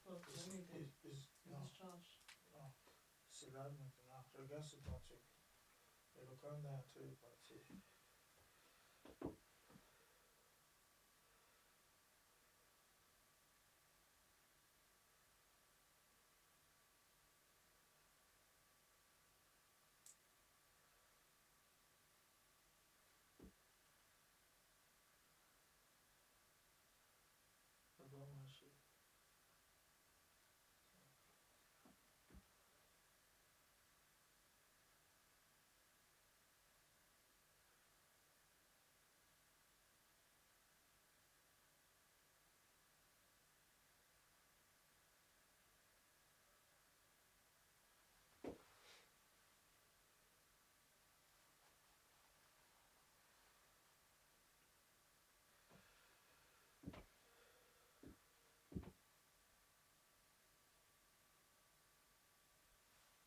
pas pour anything. It's just trash. No, si là maintenant, regarde sur ton truc. Et le countdown tout est parti. Ça doit marcher.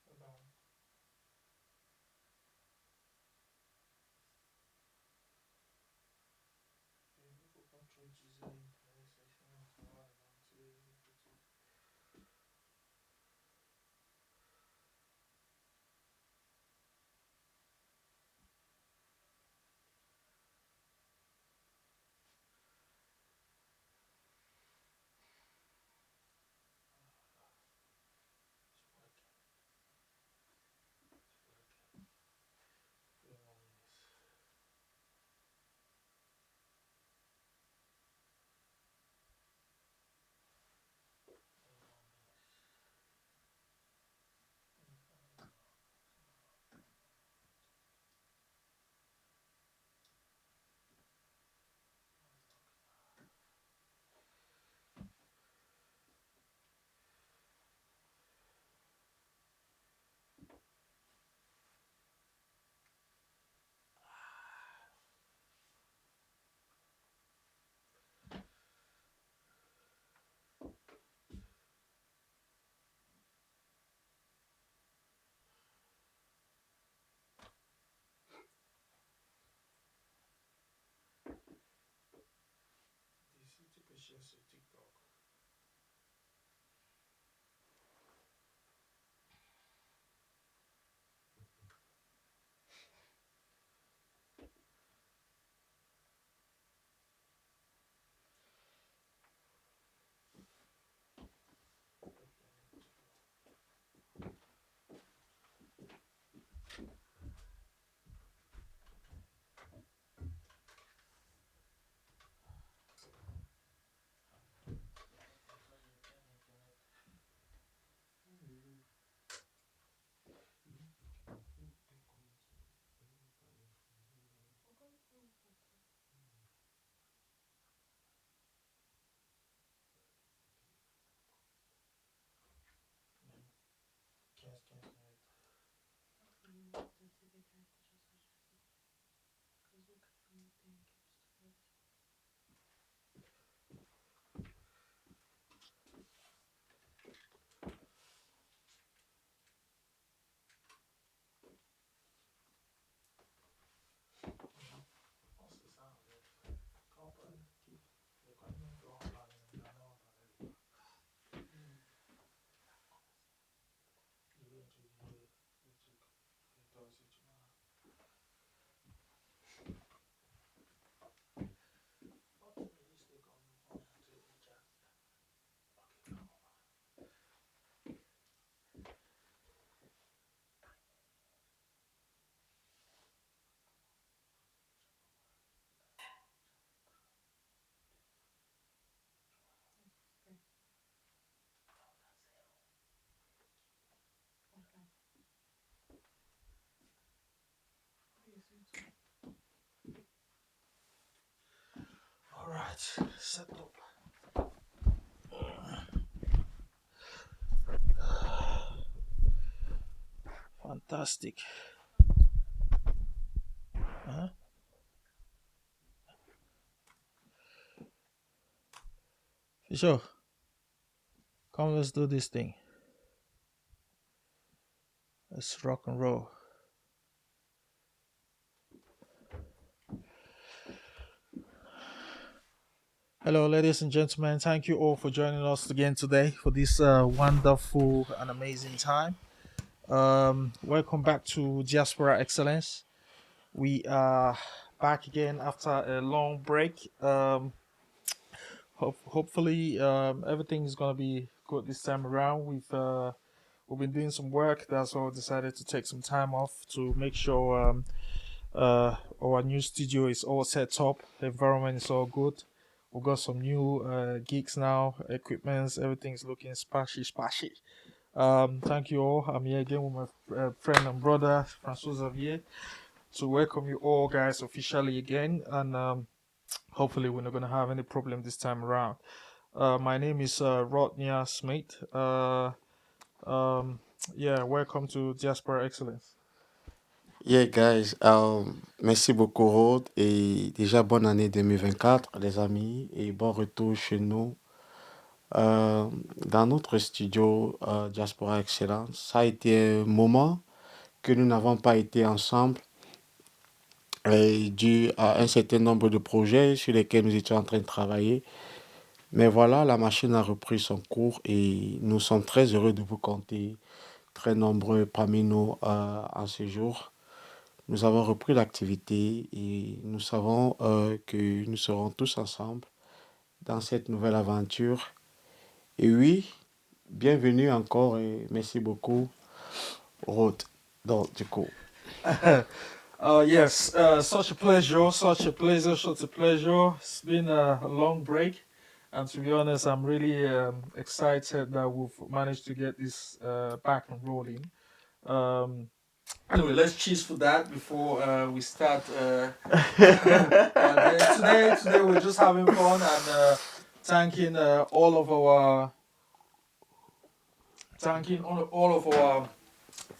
Regarde. Et il ne faut pas trop utiliser Internet, sinon ça va ralentir le truc. It's working. It's working. 3 more minutes. 3 more minutes. D'ici, tu peux chercher sur TikTok. Pourquoi il faut pas ça? 15 minutes. Peut-être c'est quelqu'un écoute juste ça, je sais pas. Because look at the thing keeps hurt. Oh, c'est ça en fait. Comprends, qui le combien doit en parler maintenant, on parler de quoi. Je vais introduire le truc. Et toi aussi, tu vas. Oh, tu me dis comme on est entré déjà. Ok, come on. Okay. Okay. Yes, you too. Alright, set up. Fantastic. Huh? For sure. Come, let's do this thing. Let's rock and roll. Hello, ladies and gentlemen. Thank you all for joining us again today for this wonderful and amazing time. Welcome back to Diaspora Excellence. We are back again after a long break. Hopefully, everything is gonna be good this time around. We've been doing some work. That's why we decided to take some time off to make sure our new studio is all set up. The environment is all good. We've got some new gigs now, equipments, everything's looking splashy. Thank you all. I'm here again with my friend and brother, Francois Xavier, to welcome you all guys officially again. And hopefully, we're not going to have any problem this time around. My name is Rodnia Smith. Um, yeah, welcome to Diaspora Excellence. Yeah, guys, merci beaucoup, Rod. Et déjà, bonne année 2024, les amis, et bon retour chez nous euh, dans notre studio Diaspora Excellence. Ça a été un moment que nous n'avons pas été ensemble, dû à un certain nombre de projets sur lesquels nous étions en train de travailler. Mais voilà, la machine a repris son cours et nous sommes très heureux de vous compter très nombreux parmi nous en ce jour. Nous avons repris l'activité et nous savons que nous serons tous ensemble dans cette nouvelle aventure. Et oui, bienvenue encore et merci beaucoup, Ruth. Donc, du coup, Yes, such a pleasure, such a pleasure, such a pleasure. It's been a long break, and to be honest, I'm really excited that we've managed to get this back and rolling. Um, anyway, let's cheers for that before we start. Today we're just having fun and thanking all of our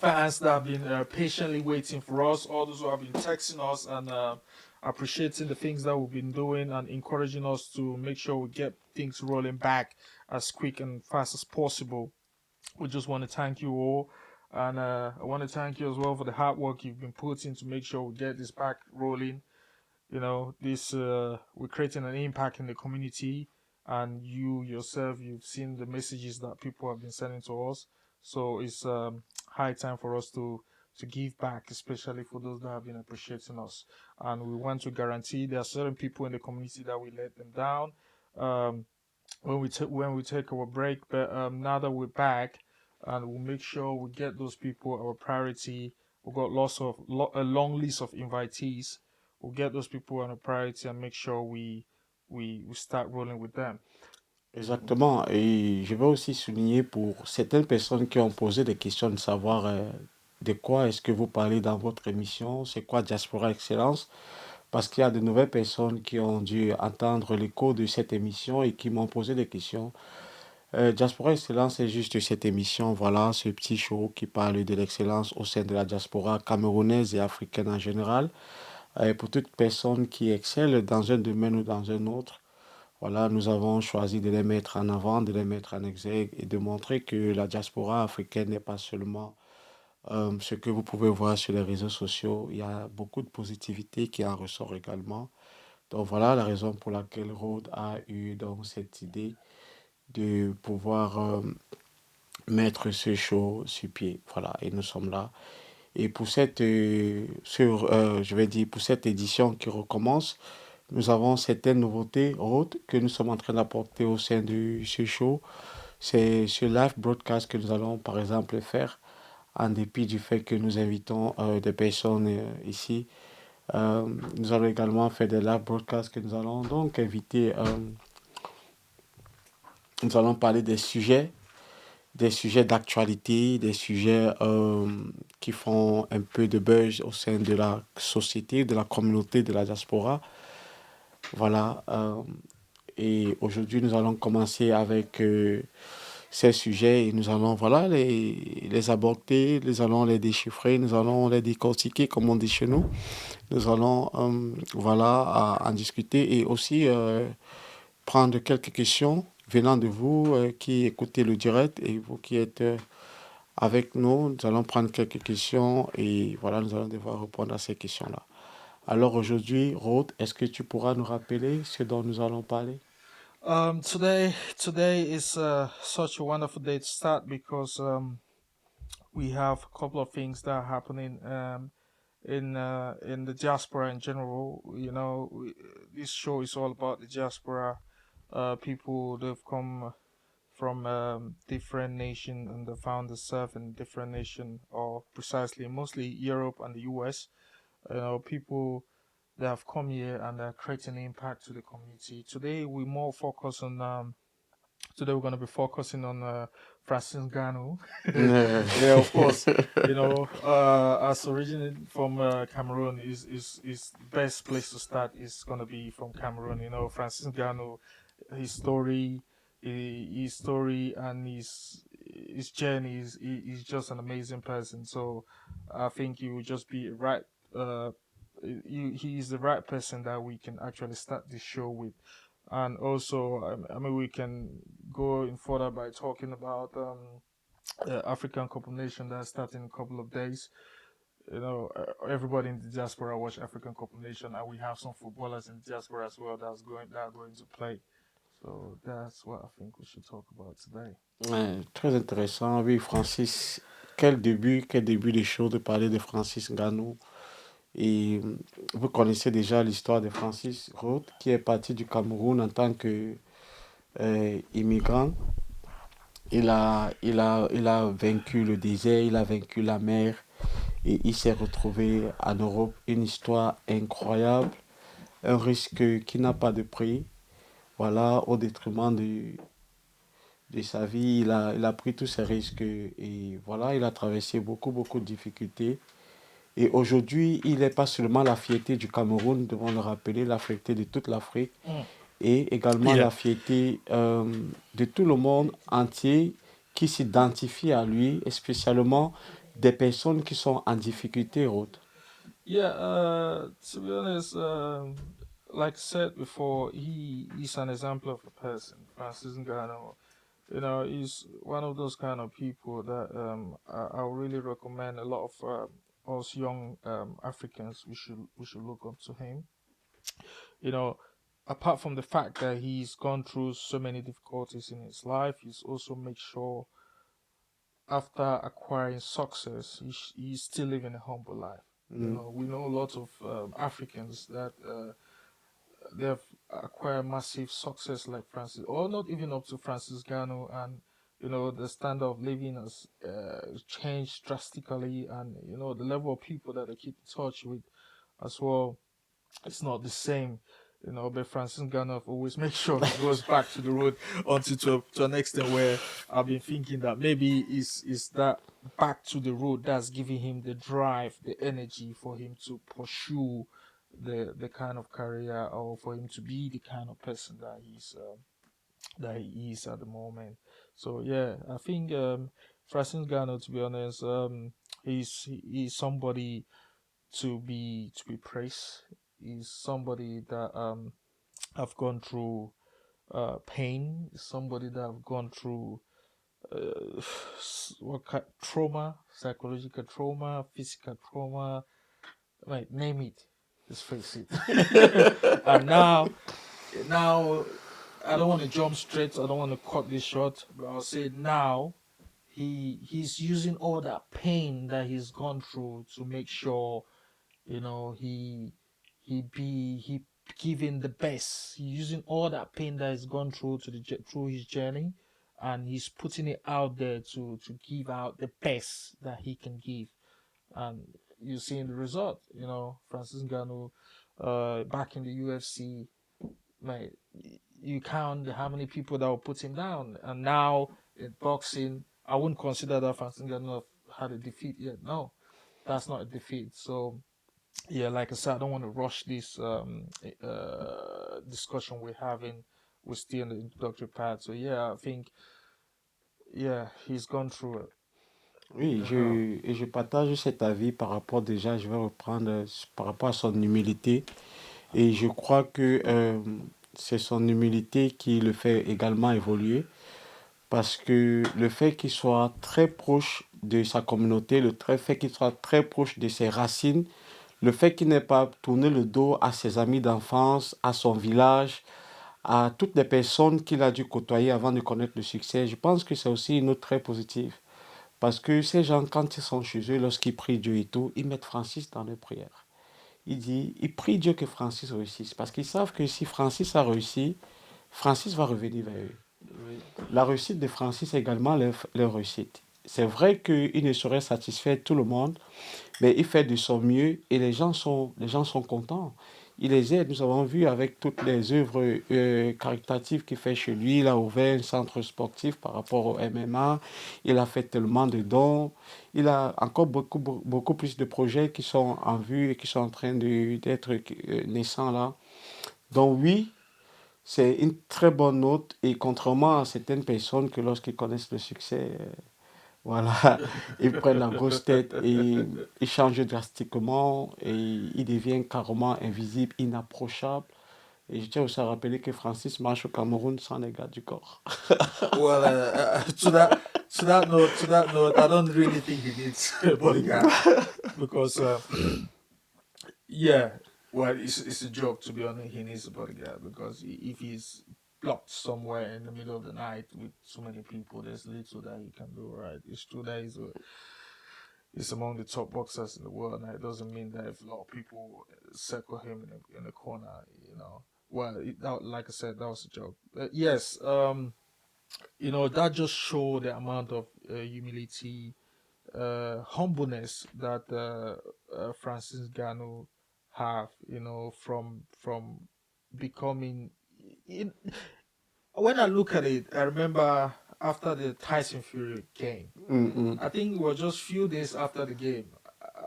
fans that have been patiently waiting for us, all those who have been texting us and appreciating the things that we've been doing and encouraging us to make sure we get things rolling back as quick and fast as possible. We just want to thank you all. And I want to thank you as well for the hard work you've been putting to make sure we get this back rolling. You know, this we're creating an impact in the community, and you yourself, you've seen the messages that people have been sending to us. So it's high time for us to give back, especially for those that have been appreciating us. And we want to guarantee there are certain people in the community that we let them down. Um, when we take our break. But now that we're back, and we'll make sure we get those people our priority. We've got a long list of invitees. We'll get those people on a priority and make sure we start rolling with them. exactement. Et je vais aussi souligner pour certaines personnes qui ont posé des questions de savoir de quoi est-ce que vous parlez dans votre émission, c'est quoi Diaspora Excellence, parce qu'il y a de nouvelles personnes qui ont dû entendre l'écho de cette émission et qui m'ont posé des questions. Diaspora Excellence, c'est juste cette émission, voilà, ce petit show qui parle de l'excellence au sein de la diaspora camerounaise et africaine en général. Pour toute personne qui excelle dans un domaine ou dans un autre, voilà, nous avons choisi de les mettre en avant, de les mettre en exergue et de montrer que la diaspora africaine n'est pas seulement ce que vous pouvez voir sur les réseaux sociaux. Il y a beaucoup de positivité qui en ressort également. Donc voilà la raison pour laquelle Rhodes a eu donc cette idée de pouvoir mettre ce show sur pied. Voilà, et nous sommes là. Et pour je vais dire, pour cette édition qui recommence, nous avons certaines nouveautés autres que nous sommes en train d'apporter au sein de ce show. C'est ce live broadcast que nous allons, par exemple, faire, en dépit du fait que nous invitons des personnes ici. Nous allons également faire des live broadcasts que nous allons donc inviter. Nous allons parler des sujets d'actualité, des sujets qui font un peu de buzz au sein de la société, de la communauté, de la diaspora. Voilà. Et aujourd'hui, nous allons commencer avec ces sujets et nous allons voilà, les aborder, nous allons les déchiffrer, nous allons les décortiquer, comme on dit chez nous. Nous allons voilà, en discuter et aussi prendre quelques questions venant de vous qui écoutez le direct et vous qui êtes avec nous. Nous allons prendre quelques questions et voilà, nous allons devoir répondre à ces questions-là. Alors aujourd'hui, Rhodes, est-ce que tu pourras nous rappeler ce dont nous allons parler? Today is such a wonderful day to start because we have a couple of things that are happening in the diaspora in general. This show is all about the diaspora. People they've come from different nations and they found themselves in different nation, or precisely mostly Europe and the US. People that have come here and are creating impact to the community. Today we're going to be focusing on Francis Ngannou. Yeah, of course. As originating from Cameroon, is the best place to start is going to be from Cameroon. Francis Ngannou, his story, his story, and his journey is he's just an amazing person. So I think he will just be right. He is the right person that we can actually start this show with. And also, I mean, we can go in further by talking about African Cup of Nations that's starting in a couple of days. Everybody in the diaspora watch African Cup of Nations, and we have some footballers in the diaspora as well that are going to play. So that's what I think we should talk about today. Très intéressant. Oui, Francis, quel début de show de parler de Francis Ngannou. Et vous connaissez déjà l'histoire de Francis Roth, qui est parti du Cameroun en tant que immigrant. Il a vaincu le désert, il a vaincu la mer et il s'est retrouvé en Europe. Une histoire incroyable, un risque qui n'a pas de prix. Voilà, au détriment de sa vie, il a pris tous ses risques et voilà, il a traversé beaucoup de difficultés. Et aujourd'hui, il n'est pas seulement la fierté du Cameroun, nous devons le rappeler, la fierté de toute l'Afrique et également la fierté de tout le monde entier qui s'identifie à lui, et spécialement des personnes qui sont en difficulté haute. Yeah, to be honest, like I said before, he's an example of a person, Francis Ngannou. He's one of those kind of people that I really recommend a lot of us young Africans. We should look up to him. Apart from the fact that he's gone through so many difficulties in his life, he's also made sure after acquiring success, he's still living a humble life. We know a lot of Africans that they have acquired massive success like Francis, or not even up to Francis Ngannou, and the standard of living has changed drastically, and the level of people that they keep in touch with as well, it's not the same. But Francis Ngannou have always make sure he goes back to the road until to an extent where I've been thinking that maybe is that back to the road that's giving him the drive, the energy for him to pursue the kind of career, or for him to be the kind of person that he is at the moment. So yeah, I think Francis Ngannou, to be honest, he's somebody to be praised. He's somebody that have gone through pain. Somebody that have gone through trauma, psychological trauma, physical trauma, right? Name it. Just face it. And now, I don't want to jump straight. I don't want to cut this short, but I'll say now he's using all that pain that he's gone through to make sure he giving the best. He's using all that pain that he's gone through through his journey, and he's putting it out there to give out the best that he can give. And you're seeing the result. Francis Ngannou, back in the UFC, mate, you count how many people that will put him down, and now in boxing, I wouldn't consider that Francis Ngannou had a defeat yet. No, that's not a defeat. So yeah, like I said, I don't want to rush this discussion we're having. We're still in the introductory part. So yeah, I think he's gone through it. Oui, je partage cet avis par rapport déjà, je vais reprendre par rapport à son humilité. Et je crois que c'est son humilité qui le fait également évoluer. Parce que le fait qu'il soit très proche de sa communauté, fait qu'il soit très proche de ses racines, le fait qu'il n'ait pas tourné le dos à ses amis d'enfance, à son village, à toutes les personnes qu'il a dû côtoyer avant de connaître le succès, je pense que c'est aussi une note très positive. Parce que ces gens, quand ils sont chez eux, lorsqu'ils prient Dieu et tout, ils mettent Francis dans leurs prières. Ils prient Dieu que Francis réussisse. Parce qu'ils savent que si Francis a réussi, Francis va revenir vers eux. Oui. La réussite de Francis est également leur réussite. C'est vrai qu'il ne saurait satisfaire tout le monde, mais il fait de son mieux et les gens sont contents. Il les aide. Nous avons vu avec toutes les œuvres caritatives qu'il fait chez lui. Il a ouvert un centre sportif par rapport au MMA. Il a fait tellement de dons. Il a encore beaucoup plus de projets qui sont en vue et qui sont en train d'être naissants là. Donc oui, c'est une très bonne note et contrairement à certaines personnes que lorsqu'ils connaissent le succès, voilà, ils prennent la grosse tête et ils changent drastiquement et il devient carrément invisible, inapprochable. Et je tiens aussi à rappeler que Francis marche au Cameroun sans les gardes du corps. Well, to that note, I don't really think he needs a bodyguard because, yeah, well, it's a joke to be honest. He needs a bodyguard because if he's blocked somewhere in the middle of the night with so many people, there's little that he can do. Right? It's true that he's among the top boxers in the world. Now it doesn't mean that if a lot of people circle him in the corner, you know. Well, like I said, that was a joke. Yes, that just showed the amount of humility, humbleness that Francis Gano have, from becoming. In, when I look at it, I remember after the Tyson Fury game, Mm-mm. I think it was just few days after the game,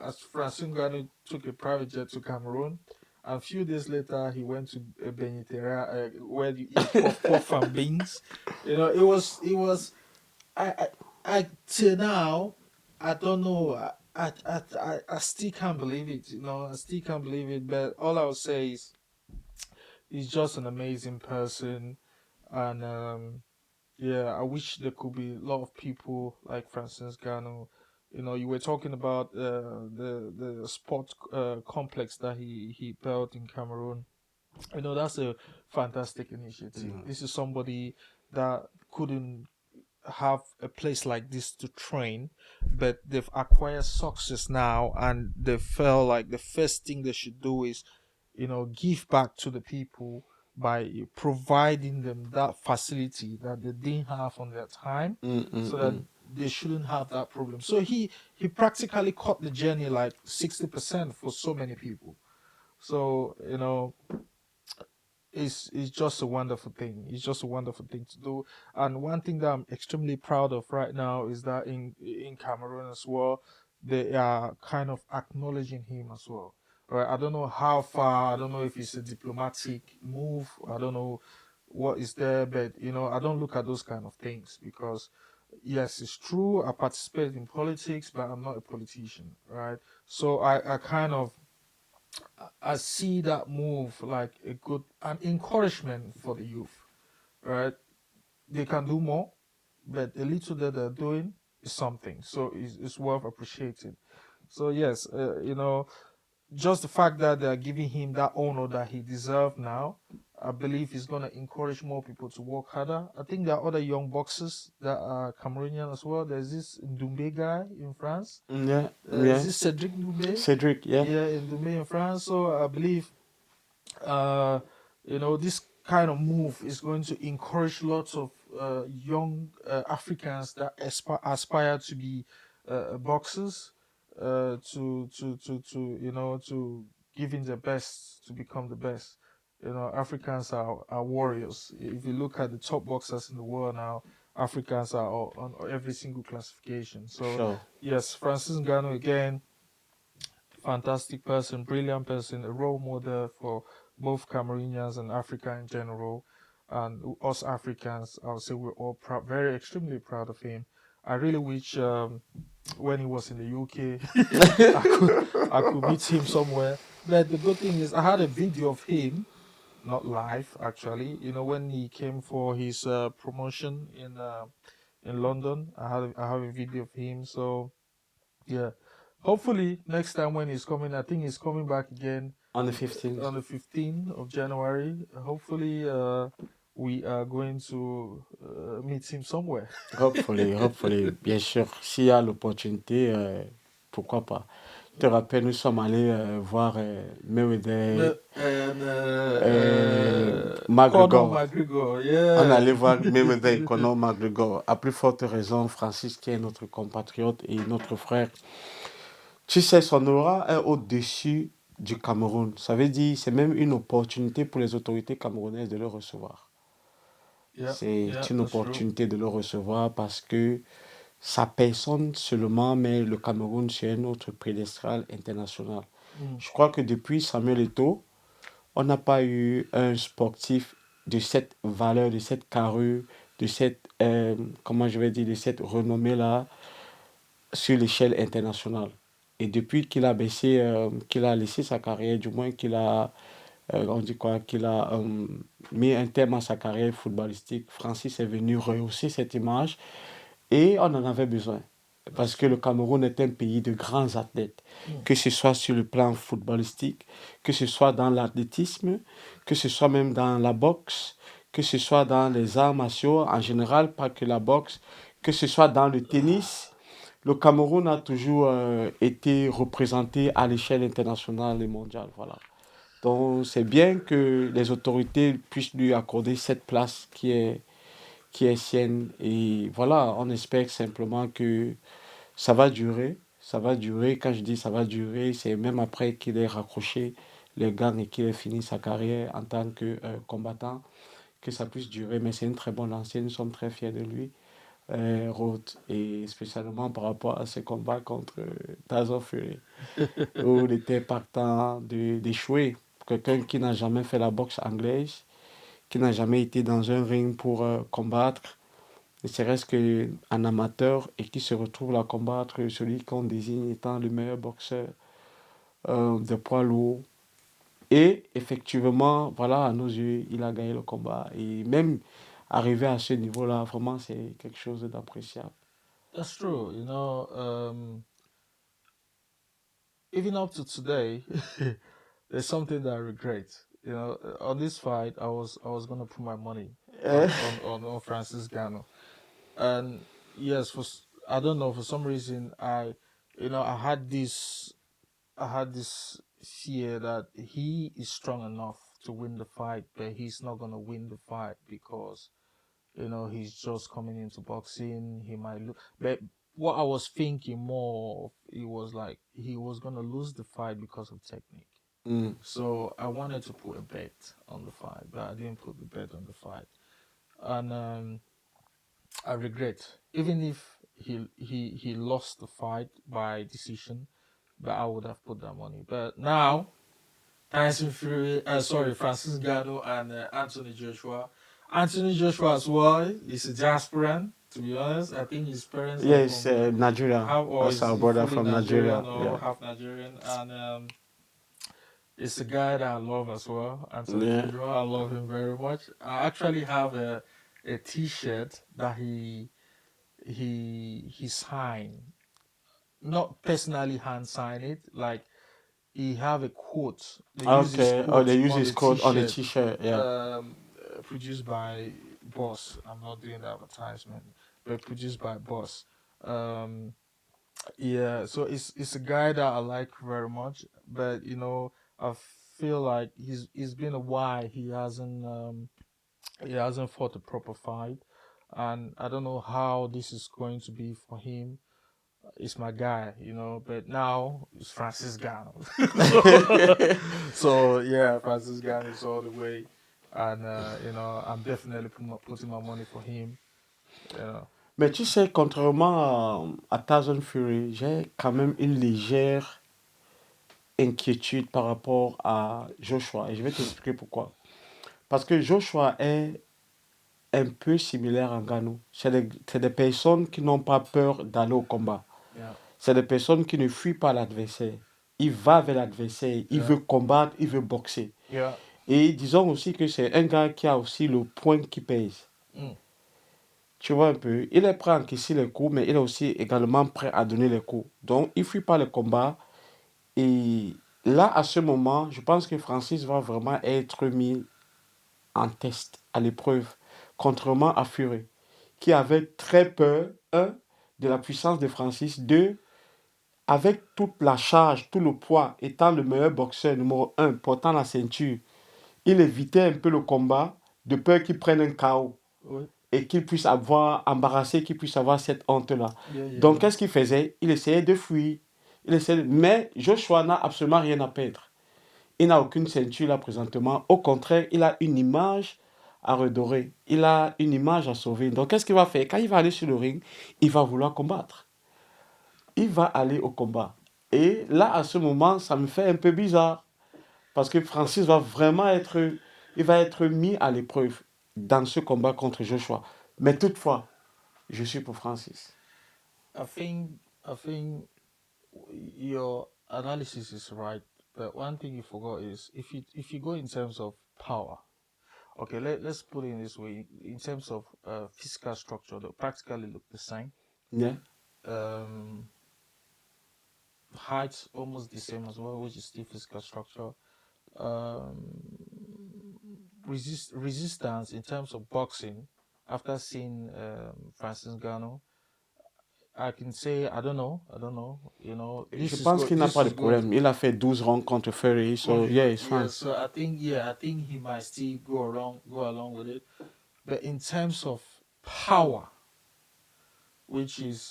as Francis Ngannou took a private jet to Cameroon. And a few days later, he went to Benitera, where you eat puff and beans. I till now, I don't know. I still can't believe it. I still can't believe it. But all I would say is, he's just an amazing person, and yeah, I wish there could be a lot of people like Francis Gano. You were talking about the sport complex that he built in Cameroon. That's a fantastic initiative. Mm. This is somebody that couldn't have a place like this to train, but they've acquired success now, and they felt like the first thing they should do is, give back to the people by providing them that facility that they didn't have on their time, so that Mm-mm-mm. they shouldn't have that problem. So he practically cut the journey like 60% for so many people. So it's just a wonderful thing. It's just a wonderful thing to do. And one thing that I'm extremely proud of right now is that in Cameroon as well, they are kind of acknowledging him as well. Right? I don't know how far. I don't know if it's a diplomatic move. I don't know what is there, but I don't look at those kind of things because yes, it's true. I participate in politics, but I'm not a politician, right? So I kind of I see that move like a good an encouragement for the youth, right? They can do more, but the little that they're doing is something. So it's worth appreciating. So yes, just the fact that they're giving him that honor that he deserves now, I believe is going to encourage more people to work harder. I think there are other young boxers that are Cameroonian as well. There's this Doumbé guy in France. Yeah, Is yeah. this Cedric Doumbé? Cedric, yeah. Yeah, in Doumbé in France. So I believe uh, this kind of move is going to encourage lots of young Africans that aspire to be boxers, to giving their best to become the best. Africans are warriors. If you look at the top boxers in the world now, Africans are on every single classification. So Sure. yes, Francis Ngannou again, fantastic person, brilliant person, a role model for both Cameroonians and Africa in general. And us Africans, I would say we're all very extremely proud of him. I really wish when he was in the UK, I could meet him somewhere. But the good thing is, I had a video of him, not live actually. When he came for his promotion in London, I have a video of him. So yeah. Hopefully next time when he's coming, I think he's coming back again. On the 15th. on the 15th of January. Hopefully, we are going to meet him somewhere. Hopefully, bien sûr, s'il y a l'opportunité, pourquoi pas. Je te rappelle, nous sommes allés voir Mayweather, And Conor McGregor. McGregor, On allait yeah. voir Mayweather et Conor McGregor. À plus forte raison, Francis, qui est notre compatriote et notre frère. Tu sais, son aura est au-dessus du Cameroun. Ça veut dire, c'est même une opportunité pour les autorités camerounaises de le recevoir. Yeah, C'est yeah, une that's true. opportunité de le recevoir parce que sa personne seulement met le Cameroun sur un autre piédestal international. Je crois que depuis Samuel Eto'o, on n'a pas eu un sportif de cette valeur, de cette carrure, de cette, comment je vais dire, de cette renommée-là sur l'échelle internationale. Et depuis qu'il a baissé, qu'il a laissé sa carrière, du moins qu'il a, on dit quoi, qu'il a mis un terme à sa carrière footballistique, Francis est venu rehausser cette image et on en avait besoin. Parce que le Cameroun est un pays de grands athlètes, que ce soit sur le plan footballistique, que ce soit dans l'athlétisme, que ce soit même dans la boxe, que ce soit dans les arts martiaux en général, pas que la boxe, que ce soit dans le tennis. Le Cameroun a toujours été représenté à l'échelle internationale et mondiale. Voilà. Donc c'est bien que les autorités puissent lui accorder cette place qui est sienne. Et voilà, on espère simplement que ça va durer. Ça va durer. Quand je dis ça va durer, c'est même après qu'il ait raccroché les gants et qu'il ait fini sa carrière en tant que combattant, que ça puisse durer. Mais c'est une très bonne lancée. Nous sommes très fiers de lui, Roth, et spécialement par rapport à ses combats contre Tyson Fury, où il était partant d'échouer. Quelqu'un qui n'a jamais fait la boxe anglaise, qui n'a jamais été dans un ring pour combattre, ne serait-ce qu'un amateur et qui se retrouve à combattre celui qu'on désigne étant le meilleur boxeur de poids lourd. Et effectivement, voilà, à nos yeux, il a gagné le combat. Et même arrivé à ce niveau-là, vraiment, c'est quelque chose d'appréciable. That's true. Even up to today, there's something that I regret. On this fight, I was gonna put my money Euh, on Francis Gano, and yes, I don't know, for some reason I had this fear that he is strong enough to win the fight, but he's not gonna win the fight because he's just coming into boxing. He might lose, but what I was thinking more of, it was like he was gonna lose the fight because of technique. mm, So I wanted to put a bet on the fight, but I didn't put the bet on the fight, and I regret, even if he lost the fight by decision, but I would have put that money. But now Tyson Fury, Francis Ngannou and Anthony Joshua. Anthony Joshua as well is a diasporan. To be honest, I think his parents are yes, from Nigeria. half, or That's is our he brother fully from Nigerian Nigeria. or Yeah. half Nigerian, and it's a guy that I love as well. Anthony Yeah. Joshua, I love him very much. I actually have a T-shirt that he signed, not personally hand sign it, like he have a quote. They use his Okay. Oh, they quote use on his the code on the T-shirt, T-shirt. Yeah. produced by Boss. I'm not doing the advertisement, but produced by Boss. Um, yeah, so it's a guy that I like very much, but I feel like he's been a while. He hasn't fought a proper fight, and I don't know how this is going to be for him. It's my guy, but now it's Francis Gano. so yeah, Francis Gano is all the way, and I'm definitely putting my money for him. You know. Mais tu sais, contrairement à Tyson Fury, j'ai quand même une légère inquiétude par rapport à Joshua. Et je vais t'expliquer pourquoi. Parce que Joshua est un peu similaire à Ngannou. C'est des personnes qui n'ont pas peur d'aller au combat. Yeah, C'est des personnes qui ne fuient pas l'adversaire. Il va vers l'adversaire, il yeah, veut combattre, il veut boxer. yeah. Et disons aussi que c'est un gars qui a aussi le point qui pèse. Mm. Tu vois un peu, il est prêt à encaisser les coups, mais il est aussi également prêt à donner les coups. Donc, il ne fuit pas le combat et là, à ce moment, je pense que Francis va vraiment être mis en test, à l'épreuve, contrairement à Fury, qui avait très peur, un, de la puissance de Francis, deux, avec toute la charge, tout le poids, étant le meilleur boxeur numéro un, portant la ceinture, il évitait un peu le combat de peur qu'il prenne un KO Oui. et qu'il puisse avoir embarrassé, qu'il puisse avoir cette honte-là. Yeah, yeah, Donc, yeah. qu'est-ce qu'il faisait? Il essayait de fuir. Mais Joshua n'a absolument rien à perdre. Il n'a aucune ceinture là présentement. Au contraire, il a une image à redorer. Il a une image à sauver. Donc, qu'est-ce qu'il va faire? Quand il va aller sur le ring, il va vouloir combattre. Il va aller au combat. Et là, à ce moment, ça me fait un peu bizarre. Parce que Francis va vraiment il va être mis à l'épreuve dans ce combat contre Joshua. Mais toutefois, je suis pour Francis. I think your analysis is right, but one thing you forgot is if you go in terms of power. Okay, let's put it in this way. In terms of physical structure, they practically look the same. Yeah. Um, Height almost the same as well, which is still physical structure. Um, resistance in terms of boxing. After seeing Francis Gano, I can say I don't know. Je This is pense good. qu'il n'a This pas de is good. problème. Il a fait 12 rounds contre Fury, so yeah, it's Yeah, fine. so I think he might still go along with it. But in terms of power, which is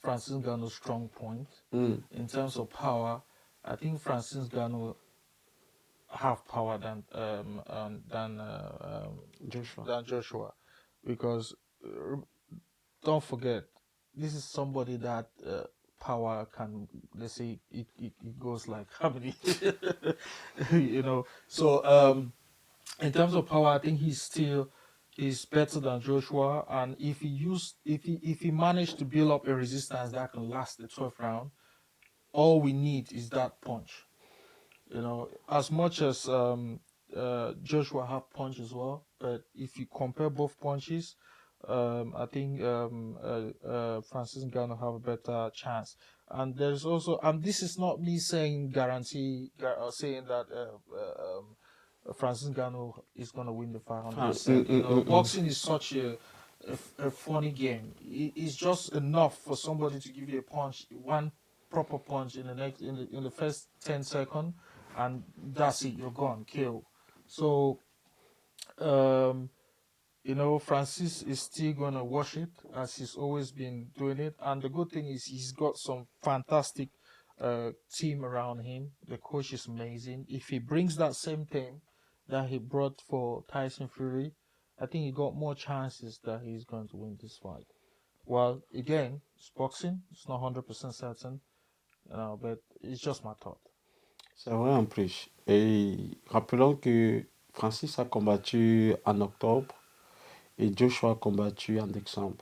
Francis Ngannou's strong point. Mm. In terms of power, I think Francis Ngannou have power Joshua. than Joshua, because uh, don't forget, this is somebody that power can, let's say it goes like how many so in terms of power, I think he's better than Joshua. And if he managed to build up a resistance that can last the 12th round, all we need is that punch. As much as Joshua have punch as well, but if you compare both punches, I think Francis Ngannou have a better chance. And there's also, and this is not me saying saying that Francis Ngannou is going to win the fight Ah, 100%. Boxing is such a funny game. It's just enough for somebody to give you a punch, one proper punch in the first 10 seconds, and that's it. You're gone, kill. So um, Francis is still gonna wash it as he's always been doing it. And the good thing is he's got some fantastic team around him. The coach is amazing. If he brings that same team that he brought for Tyson Fury, I think he got more chances that he's going to win this fight. Well, again, it's boxing. It's not 100% certain, but it's just my thought. C'est vrai en plus. Et rappelons que Francis a combattu en octobre et Joshua a combattu en décembre.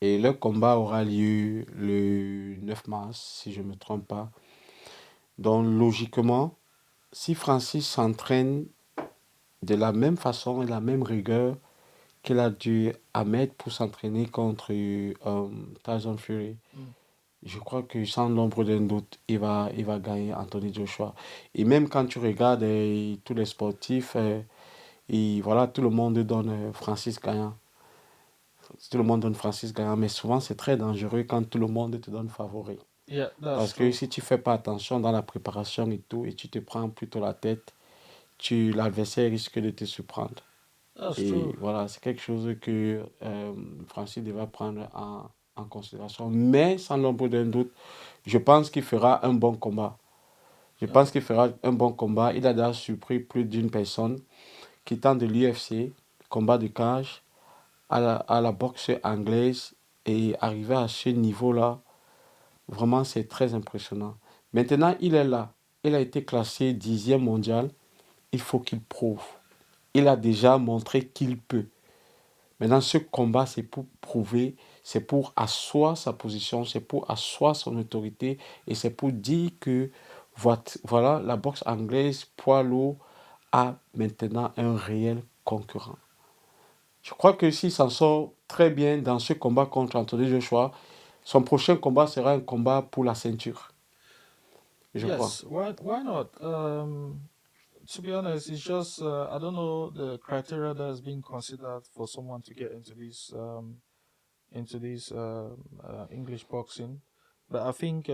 Et le combat aura lieu le 9 mars, si je ne me trompe pas. Donc logiquement, si Francis s'entraîne de la même façon et la même rigueur qu'il a dû à mettre pour s'entraîner contre Tyson Fury, je crois que sans l'ombre d'un doute, il va gagner Anthony Joshua. Et même quand tu regardes tous les sportifs, et voilà, tout le monde donne Francis gagnant. Tout le monde donne Francis gagnant, mais souvent c'est très dangereux quand tout le monde te donne favori. Yeah, that's Parce true. que si tu fais pas attention dans la préparation et tout, et tu te prends plutôt la tête, l'adversaire risque de te surprendre. That's Et true. voilà, c'est quelque chose que Francis devra prendre en considération. Mais sans l'ombre d'un doute, je pense qu'il fera un bon combat. Je pense qu'il fera un bon combat. Il a déjà surpris plus d'une personne quittant de l'UFC, combat de cage, à la boxe anglaise et arriver à ce niveau-là. Vraiment, c'est très impressionnant. Maintenant, il est là. Il a été classé 10e mondial. Il faut qu'il prouve. Il a déjà montré qu'il peut. Maintenant, ce combat, c'est pour prouver, c'est pour asseoir sa position, c'est pour asseoir son autorité et c'est pour dire que voilà, la boxe anglaise, poids lourd, a maintenant un réel concurrent. Je crois que s'il s'en sort très bien dans ce combat contre Anthony Joshua, son prochain combat sera un combat pour la ceinture. je crois. Yes, why not? To be honest, it's just I don't know the criteria that has been considered for someone to get into this English boxing, but I think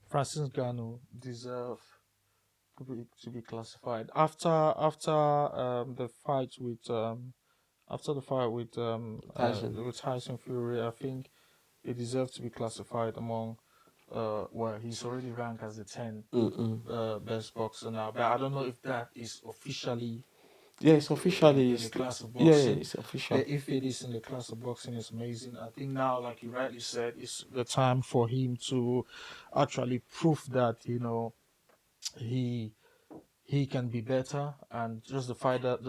Francis Ngannou deserve to be classified after the fight Tyson. with Tyson Fury. I think he deserves to be classified among well, he's already ranked as the 10 Mm-mm. best boxer now, but I don't know if that is officially Yeah, it's officially. in the class of Yeah, boxing. it's official. But if it is in the class of boxing, it's amazing. I think now, like you rightly said, it's the time for him to actually prove that he he can be better, and just the fact that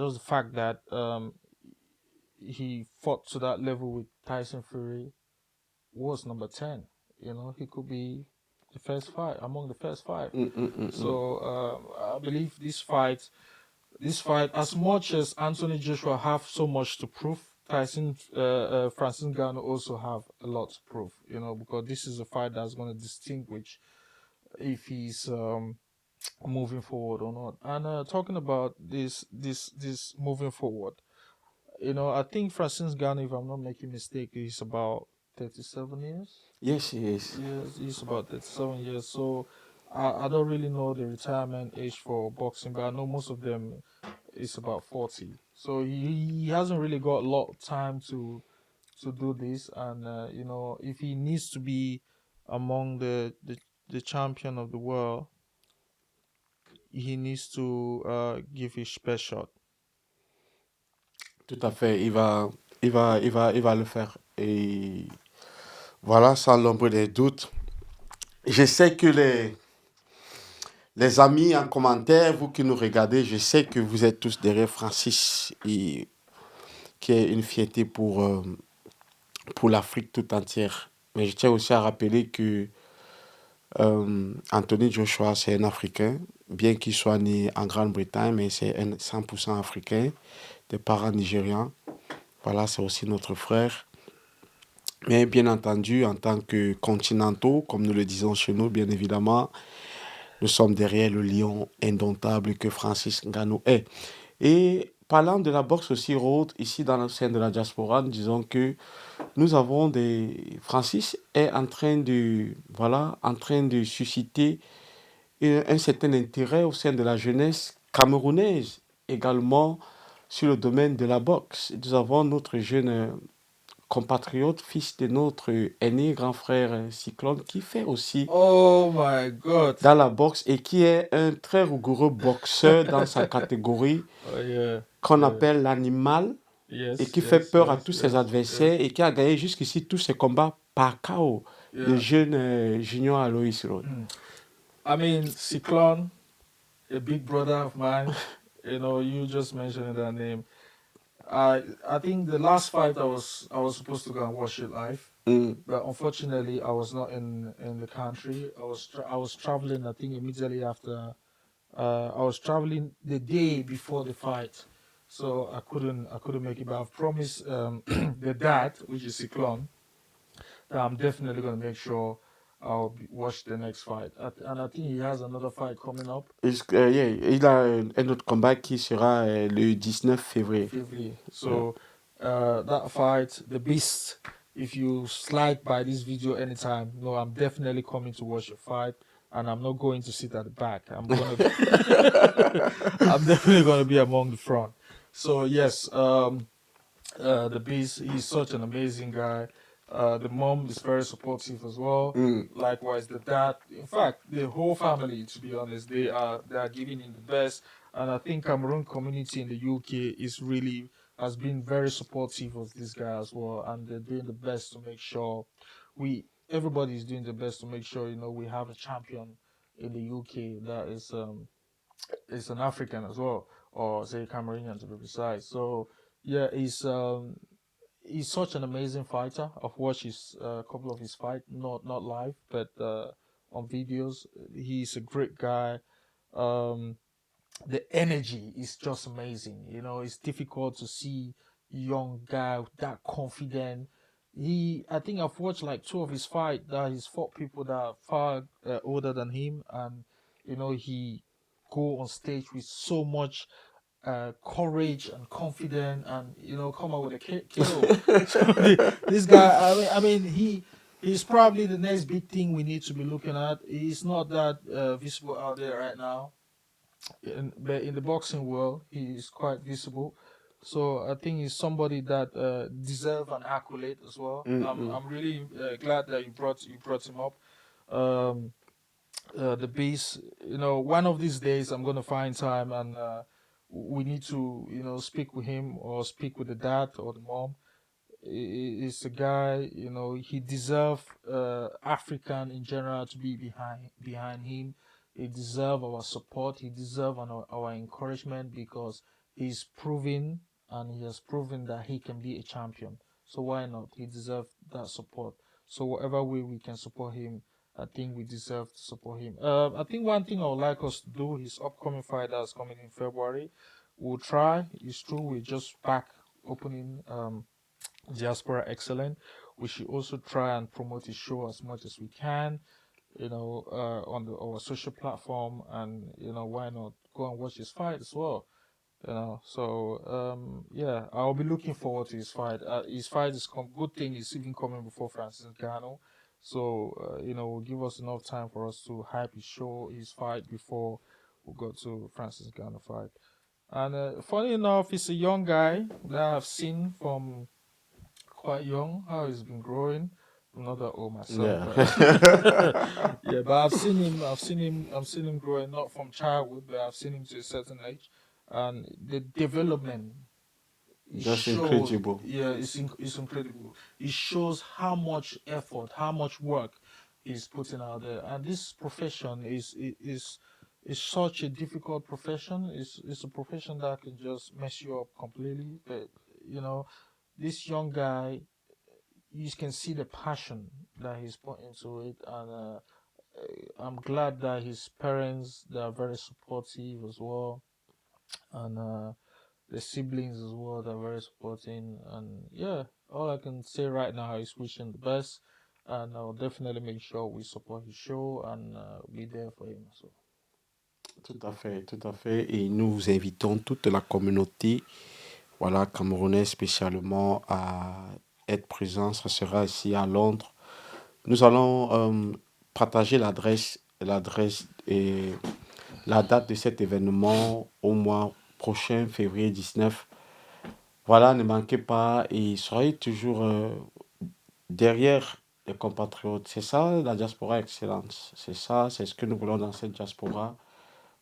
he fought to that level with Tyson Fury was number 10. He could be the first five among the first five. Mm-mm-mm-mm. So I believe this fight, as much as Anthony Joshua have so much to prove, Francis Ngannou also have a lot to prove. Because this is a fight that's going to distinguish if he's moving forward or not. And talking about this moving forward, I think Francis Ngannou, if I'm not making mistake, is about 37 years. Yes, he is. Yes, he's about 37 years. So I don't really know the retirement age for boxing, but I know most of them is about 40. So he hasn't really got a lot of time to do this. And, if he needs to be among the champion of the world, he needs to give his best shot. Tout à fait. Il va le faire. Et voilà, sans l'ombre des doutes. Je sais que les amis en commentaire, vous qui nous regardez, je sais que vous êtes tous derrière Francis, qui est une fierté pour l'Afrique tout entière. Mais je tiens aussi à rappeler que Anthony Joshua, c'est un Africain, bien qu'il soit né en Grande-Bretagne, mais c'est un 100% africain, des parents nigérians. Voilà, c'est aussi notre frère. Mais bien entendu, en tant que continentaux, comme nous le disons chez nous, bien évidemment, nous sommes derrière le lion indomptable que Francis Ngannou est. Et parlant de la boxe aussi, Rhodes, ici dans le sein de la diaspora, disons que nous avons des... Francis est en train de susciter un certain intérêt au sein de la jeunesse camerounaise, également sur le domaine de la boxe. Nous avons notre jeune compatriote, fils de notre aîné grand frère Cyclone, qui fait aussi Oh my God! dans la boxe et qui est un très rigoureux boxeur dans sa catégorie Oh yeah, qu'on yeah. appelle l'animal et Yes, qui fait yes, peur à yes, tous ses yes, adversaires et qui a gagné jusqu'ici tous ses combats par KO. yes. Le Yeah. jeune Junior Alois Road. I mean, Cyclone, a big brother of mine. You just mentioned that name. I think the last fight I was supposed to go and watch it live, but unfortunately I was not in the country. I was traveling. I think immediately after. I was traveling the day before the fight, so I couldn't make it. But I've promised the dad, which is Cyclone, that I'm definitely gonna make sure watch the next fight. And I think he has another fight coming up. Il a un autre combat qui sera le 19 février. Fifthly. So that fight, the beast. If you slide by this video anytime, no, I'm definitely coming to watch your fight, and I'm not going to sit at the back. I'm definitely gonna be among the front. So yes, the beast. He's such an amazing guy. The mom is very supportive as well. Likewise, the dad. In fact, the whole family. To be honest, they are giving him the best. And I think Cameroon community in the UK has been very supportive of this guy as well, and they're doing the best to make sure everybody is doing the best to make sure we have a champion in the UK that is an African as well, or say Cameroonian to be precise. So yeah, he's such an amazing fighter. I've watched a couple of his fight, not live, but on videos. He's a great guy. Um, the energy is just amazing. It's difficult to see young guy that confident. I think I've watched like two of his fight that he's fought people that are far older than him, and he go on stage with so much courage and confidence, and come out with a KO. So this guy, he's probably the next big thing we need to be looking at. He's not that visible out there right now, but in the boxing world, he is quite visible. So I think he's somebody that deserve an accolade as well. I'm really glad that you brought him up. Um, the beast. One of these days I'm gonna find time, and we need to speak with him or speak with the dad or the mom. Is a guy, he deserve African in general to be behind him. He deserve our support. He deserve our encouragement, because he's proven, and he has proven that he can be a champion. So why not? He deserve that support. So whatever way we can support him, I think we deserve to support him. I think one thing I would like us to do, his upcoming fight that's coming in February, we'll try. It's true, we're just back opening Diaspora Excellence. We should also try and promote his show as much as we can, on our social platform, and why not go and watch his fight as well. So yeah, I'll be looking forward to his fight. His fight is good thing is even coming before Francis Ngannou, so will give us enough time for us to hype his fight before we go to Francis Ngannou fight. And funny enough, he's a young guy that I've seen from quite young, how he's been growing. I'm not that old myself, Yeah. but yeah, but I've seen him growing, not from childhood, but I've seen him to a certain age, and the development it That's shows. incredible. Yeah, it's incredible. It shows how much effort, how much work he's putting out there, and this profession is such a difficult profession. It's a profession that can just mess you up completely, but you know this young guy, you can see the passion that he's put into it, and I'm glad that his parents, they are very supportive as well, and the siblings as well, they're very supporting. And yeah, all I can say right now is wishing the best, and I'll definitely make sure we support his show and be there for him. So Tout à fait, tout à fait. Et nous invitons toute la communauté, voilà, camerounaise spécialement, à être présent. Ça sera ici à Londres. Nous allons partager l'adresse et la date de cet événement au mois prochain, février 19. Voilà, ne manquez pas et soyez toujours derrière les compatriotes. C'est ça la diaspora excellence. C'est ça, c'est ce que nous voulons dans cette diaspora.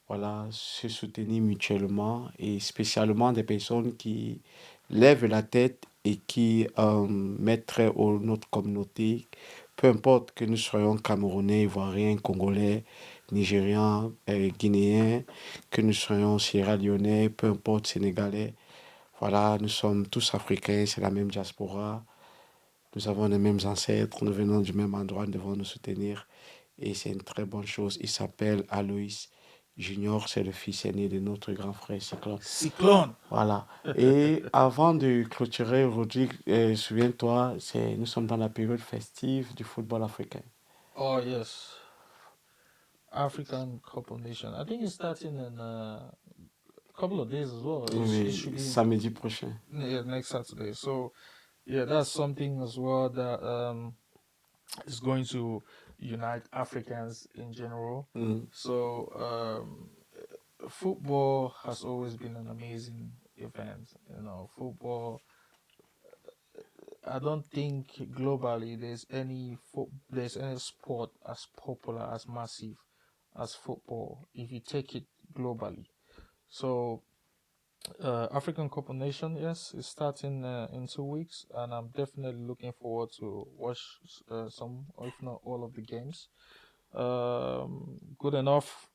Voilà, se soutenir mutuellement et spécialement des personnes qui lèvent la tête et qui mettent très haut notre communauté. Peu importe que nous soyons Camerounais, Ivoiriens, Congolais, Nigériens, Guinéens, que nous soyons Sierra Leonais, peu importe Sénégalais. Voilà, nous sommes tous africains, c'est la même diaspora. Nous avons les mêmes ancêtres, nous venons du même endroit, nous devons nous soutenir. Et c'est une très bonne chose. Il s'appelle Aloïs Junior, c'est le fils aîné de notre grand frère Cyclone. Cyclone. Voilà. Et avant de clôturer aujourd'hui, souviens-toi, nous sommes dans la période festive du football africain. Oh yes, African Cup of Nations. I think it's starting in a couple of days as well. It Oui, should be samedi prochain. next Saturday. So yeah, that's something as well that is going to unite Africans in general. Mm. So football has always been an amazing event. Football. I don't think globally there's any sport as popular, as massive as football, if you take it globally. So African Cup of Nations, yes, it's starting in 2 weeks, and I'm definitely looking forward to watch some, or if not all, of the games. Good enough.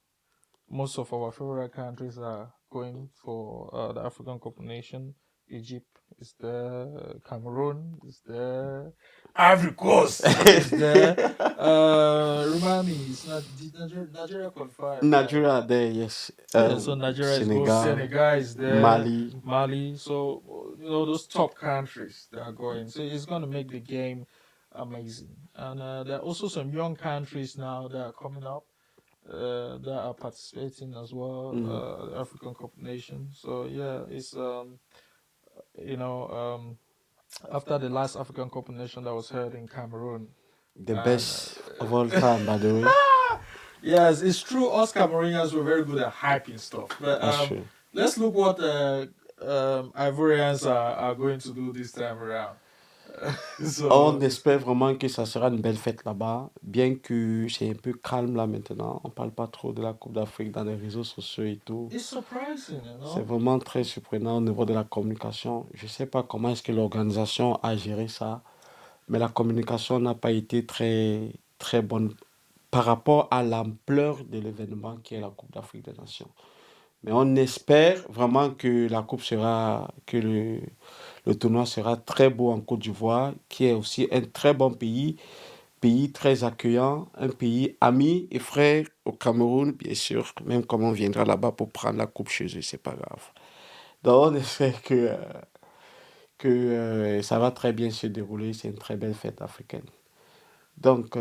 Most of our favorite countries are going for the African Cup of Nations. Egypt is there, Cameroon is there, Ivory Coast is there. Remind me, it's not did Nigeria qualified? Nigeria there, yes. Yeah, so Nigeria is go. Senegal, Senegal is there. Mali. Mali. So those top countries that are going. So it's going to make the game amazing. And there are also some young countries now that are coming up that are participating as well. African Cup of Nations. So yeah, it's you know after the last African Cup of Nations that was held in Cameroon. The And best of all time, by the way. yes, it's true. Us Cameroonians were very good at hyping stuff. But That's true. let's look what Ivorians are going to do this time around. On So espère vraiment que ça sera une belle fête là-bas, bien que c'est un peu calme là maintenant. On parle pas trop de la Coupe d'Afrique dans les réseaux sociaux et tout. it's surprising, C'est vraiment très surprenant au niveau de la communication. Je sais pas comment est-ce que l'organisation a géré ça, mais la communication n'a pas été très, très bonne par rapport à l'ampleur de l'événement qui est la Coupe d'Afrique des Nations. Mais on espère vraiment que la coupe sera, que le tournoi sera très beau en Côte d'Ivoire, qui est aussi un très bon pays très accueillant, un pays ami et frère au Cameroun, bien sûr, même comme on viendra là-bas pour prendre la coupe chez eux, c'est pas grave. Donc on espère que ça va très bien se dérouler, c'est une très belle fête africaine. Donc,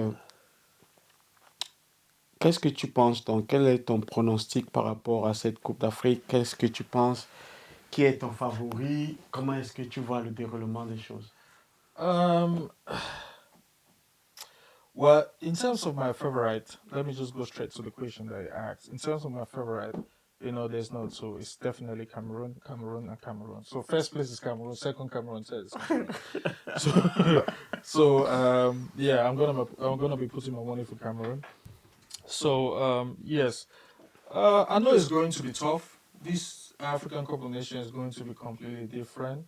qu'est-ce que tu penses donc? Quel est ton pronostic par rapport à cette Coupe d'Afrique? Qu'est-ce que tu penses? Qui est ton favori? Comment est-ce que tu vois le déroulement des choses? um, well, in terms of my favorite, let me just go straight to the question that you asked. In terms of my favorite, there's no two. It's definitely Cameroon, Cameroon, and Cameroon. So first place is Cameroon, second Cameroon, third is Cameroon. So yeah, I'm gonna be putting my money for Cameroon. So yes, I know it's going to be tough. This African Cup of Nations is going to be completely different.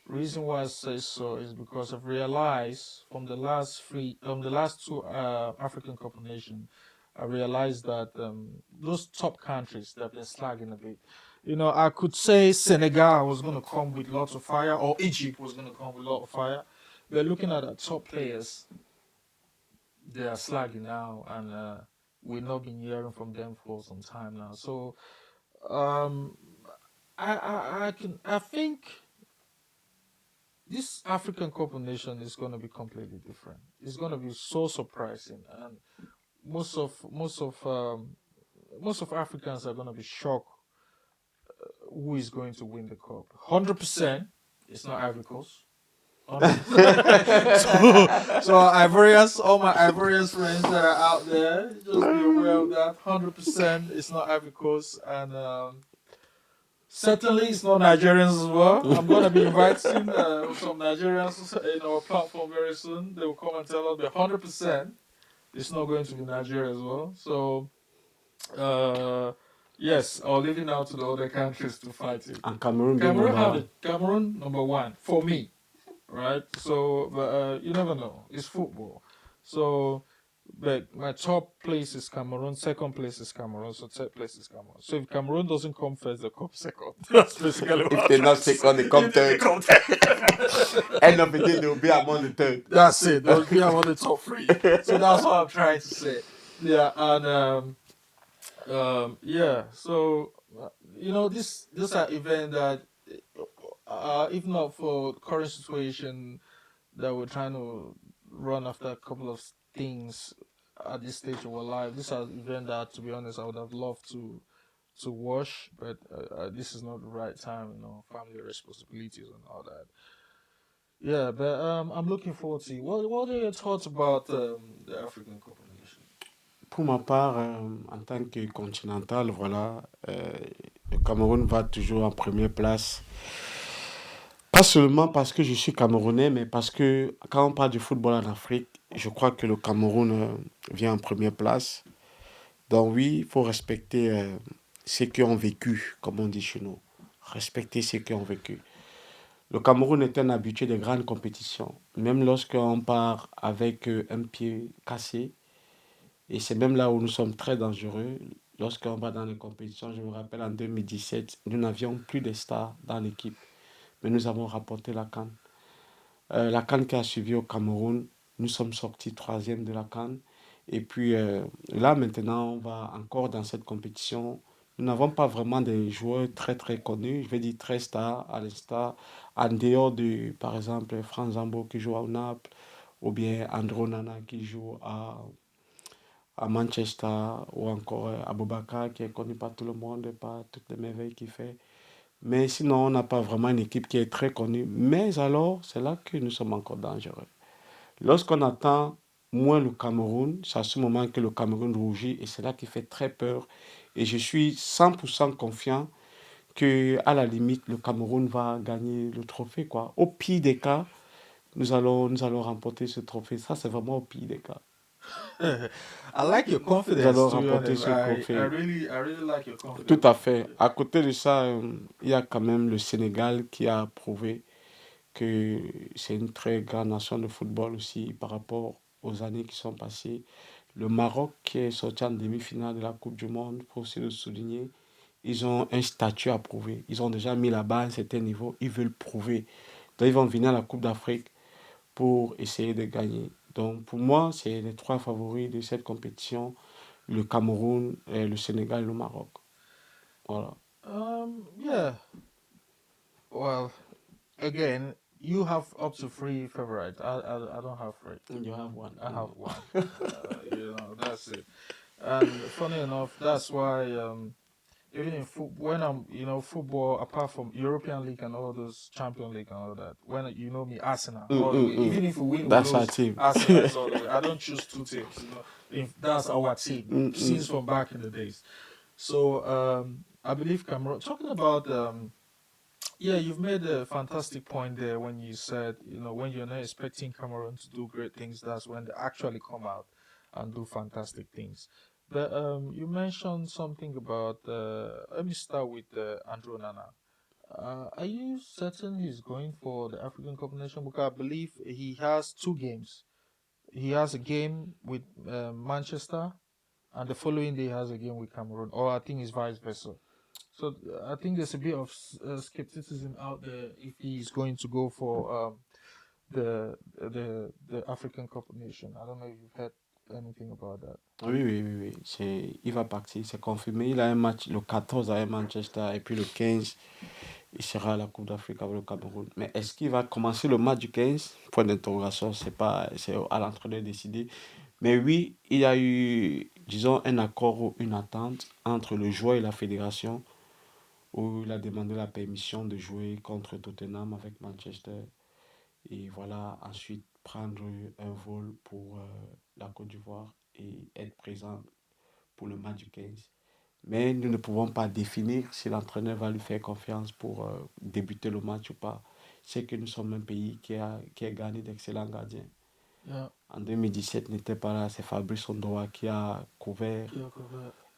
Reason why I say so is because I've realized from the last two African Cup of Nations, I realized that those top countries that have been slagging a bit. I could say Senegal was going to come with lots of fire, or Egypt was going to come with a lot of fire. But looking at the top players, they are slagging now, and we've not been hearing from them for some time now. So um, I think this African Cup of Nations is going to be completely different. It's going to be so surprising, and most of Africans are going to be shocked who is going to win the cup. 100%, it's not Ivory Coast. 100%. So Ivorians, all my Ivorians friends that are out there, just be aware of that. 100%, it's not Ivory Coast, and certainly it's not Nigerians as well. I'm gonna be inviting some Nigerians in our platform very soon. They will come and tell us, but 100% it's not going to be Nigeria as well. So yes, or leaving out to the other countries to fight it. En Cameroun, Cameroon have it. Cameroon number one for me, right? So, but you never know. It's football. So, but my top place is Cameroon. Second place is Cameroon. So third place is Cameroon. So if Cameroon doesn't come first, they come second. That's basically what If I'm they're trying not to say. second, they come If they third. come third. End of the day, they'll be among the third. That's it. They'll be among the top three. So that's what I'm trying to say. Yeah, and yeah. So this are event that if not for current situation that we're trying to run after a couple of things at this stage of our life. This is an event that, to be honest, I would have loved to watch, but this is not the right time. Family responsibilities and all that. Yeah, but I'm looking forward to it. What are your thoughts about the African Cup of Nations? Pour ma part, en tant que continental, voilà, le Cameroun va toujours en première place. Pas seulement parce que je suis Camerounais, mais parce que quand on parle du football en Afrique, je crois que le Cameroun vient en première place. Donc oui, il faut respecter ceux qui ont vécu, comme on dit chez nous. Respecter ceux qui ont vécu. Le Cameroun est un habitué des grandes compétitions. Même lorsqu'on part avec un pied cassé, et c'est même là où nous sommes très dangereux. Lorsqu'on va dans les compétitions, je me rappelle en 2017, nous n'avions plus de stars dans l'équipe, mais nous avons rapporté la CAN. La CAN qui a suivi au Cameroun, nous sommes sortis troisième de la CAN. Et puis là, maintenant, on va encore dans cette compétition Nous n'avons pas vraiment des joueurs très très connus, je vais dire très stars, à l'instar, en dehors de, par exemple, Franz Zambo qui joue à Naples, ou bien Andro Nana qui joue à Manchester, ou encore Aboubakar qui est connu par tout le monde, par toutes les merveilles qu'il fait. Mais sinon, on n'a pas vraiment une équipe qui est très connue. Mais alors, c'est là que nous sommes encore dangereux. Lorsqu'on attend moins le Cameroun, c'est à ce moment que le Cameroun rougit et c'est là qui fait très peur. Et je suis 100% confiant que à la limite, le Cameroun va gagner le trophée, quoi. Au pire des cas, nous allons remporter ce trophée. Ça, c'est vraiment au pire des cas. I like your Nous confidence, allons to be remporter honest. ce trophée. I really like your Tout confidence. à fait. À côté de ça, il y a quand même le Sénégal qui a prouvé que c'est une très grande nation de football aussi par rapport aux années qui sont passées. Le Maroc qui est sorti en demi-finale de la Coupe du Monde, pour aussi le souligner, ils ont un statut à prouver. Ils ont déjà mis là-bas à un certain niveau, ils veulent prouver. Donc ils vont venir à la Coupe d'Afrique pour essayer de gagner. Donc pour moi, c'est les trois favoris de cette compétition, le Cameroun, le Sénégal et le Maroc. Voilà. Yeah. Well, again, you have up to three favorites. I don't have three. You have one. I have one. That's it. And funny enough, that's why even in when I'm football, apart from European League and all those Champion League and all that, when me Arsenal all the way, even if we win or That's our lose, team. Arsenal is all the way. I don't choose two teams. If that's our team since from back in the days. So I believe Cameroon. Talking about yeah, you've made a fantastic point there when you said, when you're not expecting Cameroon to do great things, that's when they actually come out and do fantastic things. But you mentioned something about, let me start with Andrew Nana. Are you certain he's going for the African Cup of Nations? Because I believe he has two games. He has a game with Manchester, and the following day he has a game with Cameroon, or I think it's vice versa. So I think there's a bit of skepticism out there if he's going to go for the African Cup of Nations. I don't know if you've heard anything about that. Oui, oui, oui, oui. Il va partir, c'est confirmé. Il a un match le 14 à Manchester et puis le 15, il sera à la Coupe d'Afrique avec le Cameroun. Mais est-ce qu'il va commencer le match du 15? Point d'interrogation, c'est à l'entraîneur de décider. Mais oui, il y a eu, disons, un accord ou une attente entre le joueur et la fédération où il a demandé la permission de jouer contre Tottenham avec Manchester. Et voilà, ensuite prendre un vol pour la Côte d'Ivoire et être présent pour le match du 15. Mais nous ne pouvons pas définir si l'entraîneur va lui faire confiance pour débuter le match ou pas. C'est que nous sommes un pays qui a gagné d'excellents gardiens. Yeah, En 2017, n'était pas là, c'est Fabrice Ondoa yeah, correct.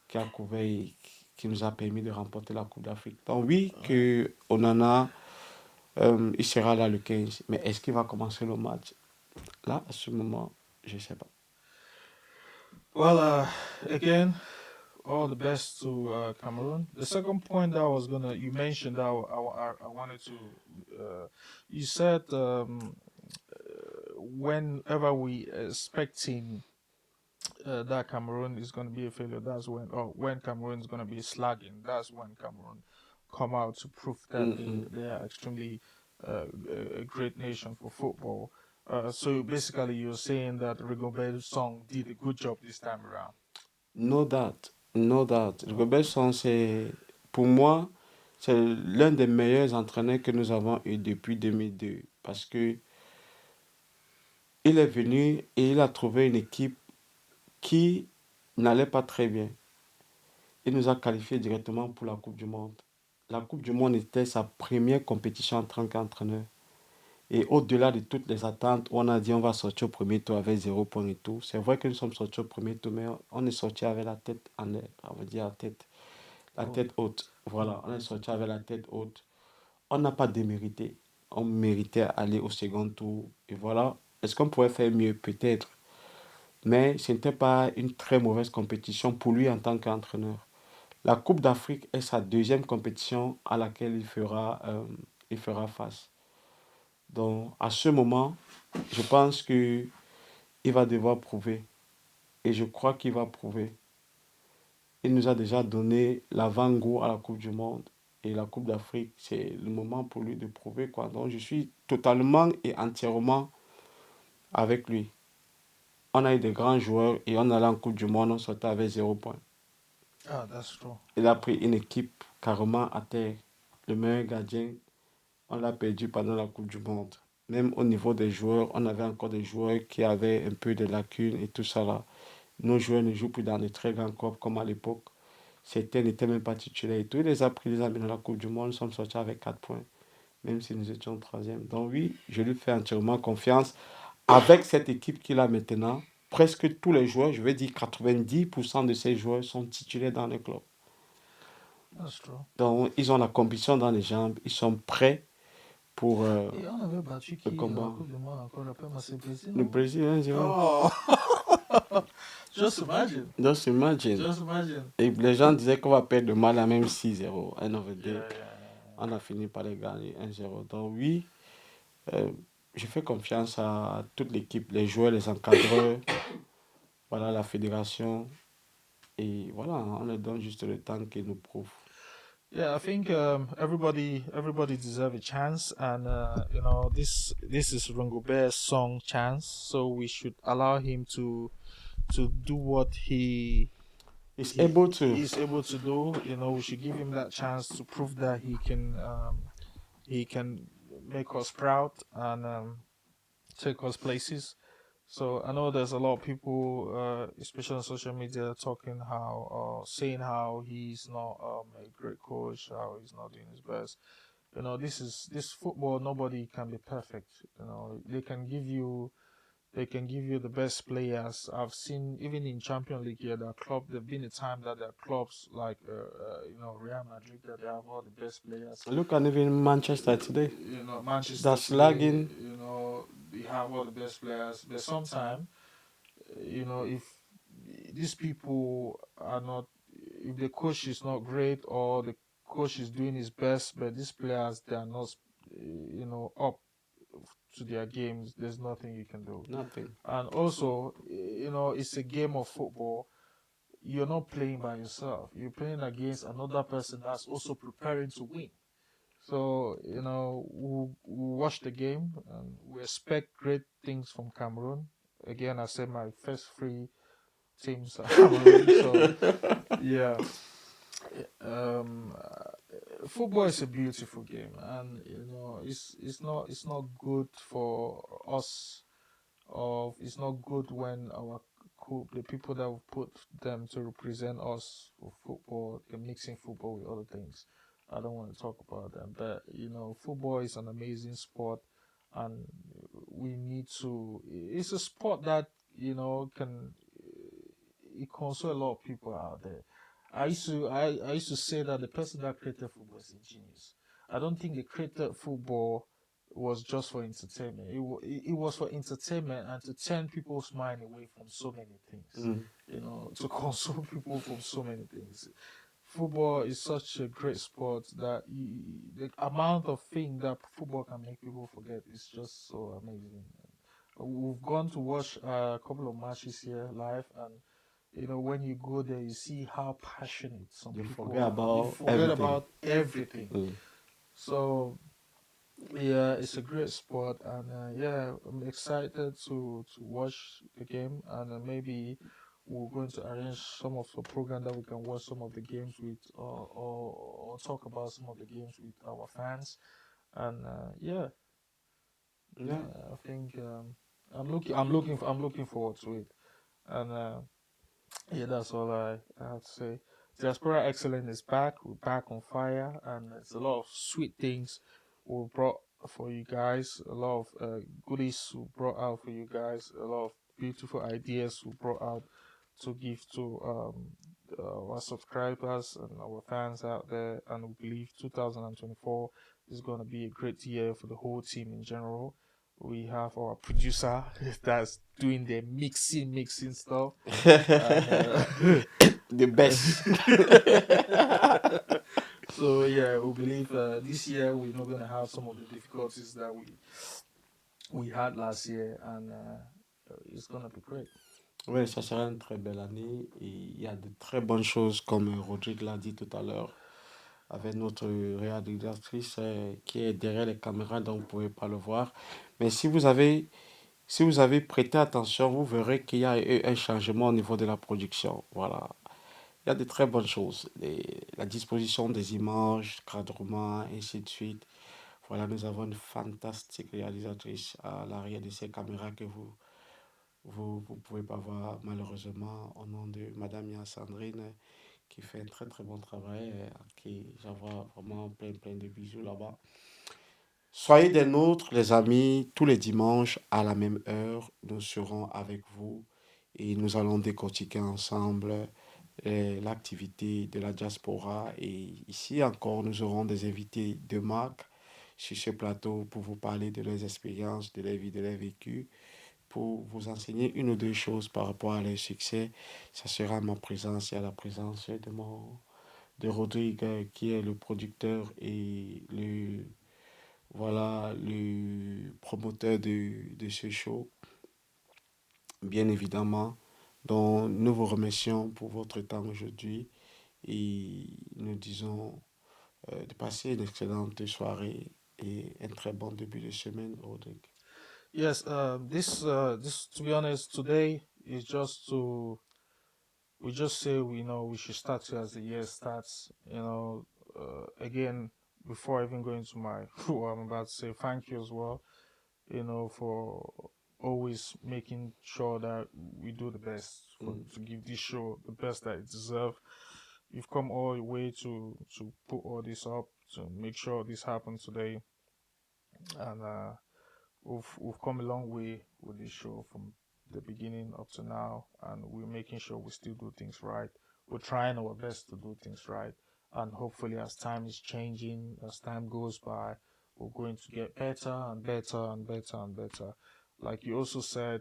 qui a couvert et qui nous a permis de remporter la Coupe d'Afrique. Donc oui, Yeah. que Onana, il sera là le 15. Mais est-ce qu'il va commencer le match? Là, à ce moment, je ne sais pas. Well, again, all the best to Cameroon. The second point that I was you mentioned that I wanted to, you said whenever we expecting that Cameroon is going to be a failure, that's when Cameroon is going to be slagging, that's when Cameroon come out to prove that they are extremely a great nation for football. So basically, you're saying that Rigobert's song did a good job this time around. No doubt, no doubt. Oh, Robertson, pour moi, c'est l'un des meilleurs entraîneurs que nous avons eu depuis 2002. Parce que il est venu et il a trouvé une équipe qui n'allait pas très bien. Il nous a qualifiés directement pour la Coupe du Monde. La Coupe du Monde était sa première compétition en tant qu'entraîneur. Et au-delà de toutes les attentes, on a dit on va sortir au premier tour avec 0 point et tout. C'est vrai que nous sommes sortis au premier tour, mais on est sorti avec la tête en l'air. On va dire la oh, tête haute. Voilà, on est that's sorti okay. avec la tête haute. On n'a pas démérité. On méritait aller au second tour. Et voilà. Est-ce qu'on pourrait faire mieux? Peut-être. Mais ce n'était pas une très mauvaise compétition pour lui en tant qu'entraîneur. La Coupe d'Afrique est sa deuxième compétition à laquelle il fera face. Donc, à ce moment, je pense qu'il va devoir prouver. Et je crois qu'il va prouver. il nous a déjà donné l'avant-goût à la Coupe du Monde. Et la Coupe d'Afrique, c'est le moment pour lui de prouver quoi. Donc je suis totalement et entièrement avec lui. On a eu des grands joueurs et on allait en Coupe du Monde, on sortait avec 0 points. Ah, that's true. Il a pris une équipe carrément à terre. Le meilleur gardien, on l'a perdu pendant la Coupe du Monde. Même au niveau des joueurs, on avait encore des joueurs qui avaient un peu de lacunes et tout ça là. Nos joueurs ne jouent plus dans de très grands clubs comme à l'époque. Certains n'étaient même pas titulaires et tout. Il les a pris, les a mis dans la Coupe du Monde. Nous sommes sortis avec 4 points, même si nous étions troisième. Donc oui, je lui fais entièrement confiance. Avec cette équipe qu'il a maintenant, presque tous les joueurs, je vais dire 90% de ces joueurs sont titulaires dans les clubs. That's true. Donc ils ont la compétition dans les jambes. Ils sont prêts pour Et on avait battu le qui dans la combat. Coupe du Monde encore, rappelle-moi, c'est Brésil, Le non? Brésil 1-0. Oh, just imagine. Just imagine. Just imagine. Et les gens disaient qu'on va perdre le Mali à même 6-0. Un of the day. Yeah. On a fini par les gagner 1-0. Donc oui, je fais confiance à toute l'équipe, les joueurs, les encadreurs, voilà, la fédération. Et voilà, on leur donne juste le temps qu'ils nous prouvent. Yeah, I think everybody deserves a chance, and you know this is Rungobear's song chance, so we should allow him to do what he He's able to. is able to do. You know, we should give him that chance to prove that he can make us proud and take us places. So I know there's a lot of people, especially on social media, talking saying how he's not a great coach, how he's not doing his best. You know, this football. Nobody can be perfect. You know, they can give you the best players. I've seen even in Champions League here, there've been a time that there are clubs like Real Madrid that they have all the best players. Look at even Manchester today. You know, Manchester That's today, lagging. you know, they have all the best players, but sometimes, you know, if these people are not, if the coach is not great or the coach is doing his best, but these players they are not, you know, up to their games, there's nothing you can do. Nothing. And also, you know, it's a game of football. You're not playing by yourself. You're playing against another person that's also preparing to win. So, you know, we'll watch the game and we expect great things from Cameroon. Again, I said my first three teams are Cameroon. So, yeah. Football is a beautiful game, and you know, it's not good for us, or it's not good when the people that we put them to represent us for football, they're mixing football with other things. I don't want to talk about them, but you know, football is an amazing sport, and we need to. It's a sport that you know can it console a lot of people out there. I used to say that the person that created football is a genius. I don't think they created football was just for entertainment. It was for entertainment and to turn people's mind away from so many things. You know, to console people from so many things. Football is such a great sport that the amount of things that football can make people forget is just so amazing. We've gone to watch a couple of matches here live, and you know when you go there, you see how passionate some You people forget are. about You forget everything. about everything. Mm. So yeah, it's a great sport, and yeah, I'm excited to watch the game, and maybe we're going to arrange some of the program that we can watch some of the games with, or talk about some of the games with our fans, and yeah, Yeah. I think I'm looking forward to it, and yeah, that's all I have to say. Diaspora Excellence is back. We're back on fire, and it's a lot of sweet things we brought for you guys. A lot of goodies we brought out for you guys. A lot of beautiful ideas we brought out to give to our subscribers and our fans out there. And we believe 2024 is going to be a great year for the whole team in general. We have our producer that's doing the mixing stuff. The best. So yeah, we believe this year we're not gonna have some of the difficulties that we had last year, and it's gonna be great. Oui, ça sera une très belle année et il y a de très bonnes choses, comme Rodrigue l'a dit tout à l'heure, avec notre réalisatrice qui est derrière les caméras, donc vous ne pouvez pas le voir. Mais si vous avez prêté attention, vous verrez qu'il y a eu un changement au niveau de la production. Voilà. Il y a de très bonnes choses. La disposition des images, cadrement, ainsi de suite. Voilà, nous avons une fantastique réalisatrice à l'arrière de ces caméras que vous pouvez pas voir malheureusement au nom de Madame Nia Sandrine qui fait un très très bon travail, à qui j'envoie vraiment plein de bisous là-bas. Soyez des nôtres, les amis, tous les dimanches à la même heure, nous serons avec vous et nous allons décortiquer ensemble l'activité de la diaspora. Et ici encore, nous aurons des invités de marque sur ce plateau pour vous parler de leurs expériences, de leur vie, de leur vécu, pour vous enseigner une ou deux choses par rapport à leur succès. Ça sera à ma présence et à la présence de Rodrigue, qui est le producteur et le promoteur de ce show, bien évidemment. Donc, nous vous remercions pour votre temps aujourd'hui et nous disons de passer une excellente soirée et un très bon début de semaine, Rodrigue. Yes, this to be honest, today is just to we just say we should start here as the year starts. Again, before even going to my what I'm about to say, thank you as well. For always making sure that we do the best to give this show the best that it deserves. You've come all the way to put all this up to make sure this happens today, and we've come a long way with this show from the beginning up to now, and we're making sure we still do things right. We're trying our best to do things right, and hopefully, as time is changing, as time goes by, we're going to get better and better and better and better. Like you also said,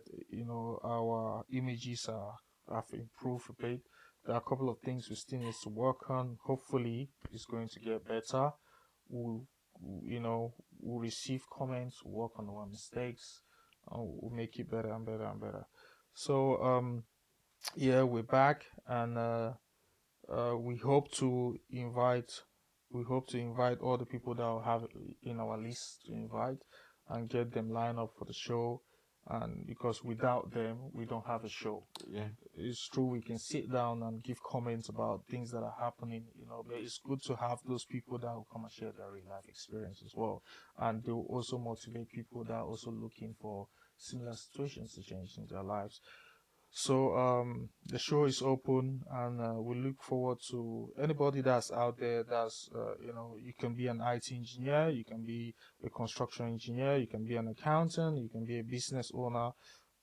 our images have improved a bit. There are a couple of things we still need to work on. Hopefully, it's going to get better. We'll, we'll receive comments, work on our mistakes, and we'll make it better and better and better. So, yeah, we're back, and we hope to invite all the people that we have in our list to invite and get them lined up for the show. And because without them, we don't have a show. Yeah. It's true we can sit down and give comments about things that are happening, but it's good to have those people that will come and share their real life experience as well. And they will also motivate people that are also looking for similar situations to change in their lives. So the show is open, and we look forward to anybody that's out there. That's you can be an IT engineer, you can be a construction engineer, you can be an accountant, you can be a business owner,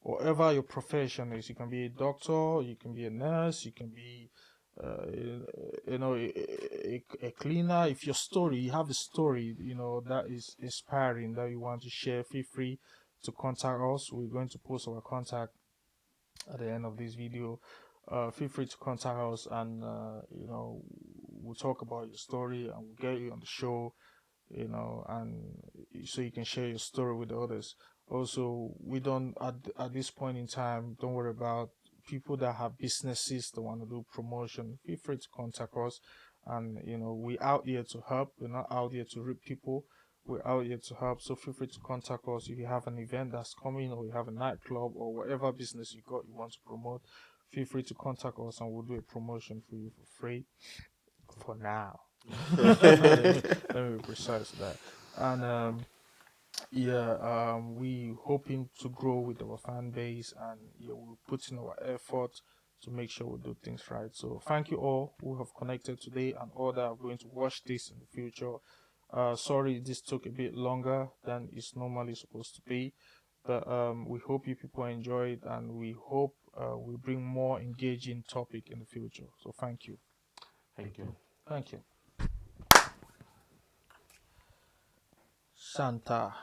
whatever your profession is. You can be a doctor, you can be a nurse, you can be a cleaner. If you have a story, that is inspiring that you want to share, feel free to contact us. We're going to post our contact at the end of this video. Feel free to contact us, and we'll talk about your story and we'll get you on the show, and so you can share your story with others. Also, we don't at this point in time, don't worry about people that have businesses that want to do promotion. Feel free to contact us, and we're out here to help. We're not out here to rip people. We're out here to help. So feel free to contact us if you have an event that's coming, or you have a nightclub, or whatever business you want to promote. Feel free to contact us, and we'll do a promotion for you for free for now. Let me be precise with that. And yeah, we hoping to grow with our fan base, and yeah, we're putting our effort to make sure we do things right. So thank you all who have connected today and all that are going to watch this in the future. Sorry this took a bit longer than it's normally supposed to be, but we hope you people enjoy it, and we hope we bring more engaging topic in the future. So thank you. Thank you. Thank you. Santa.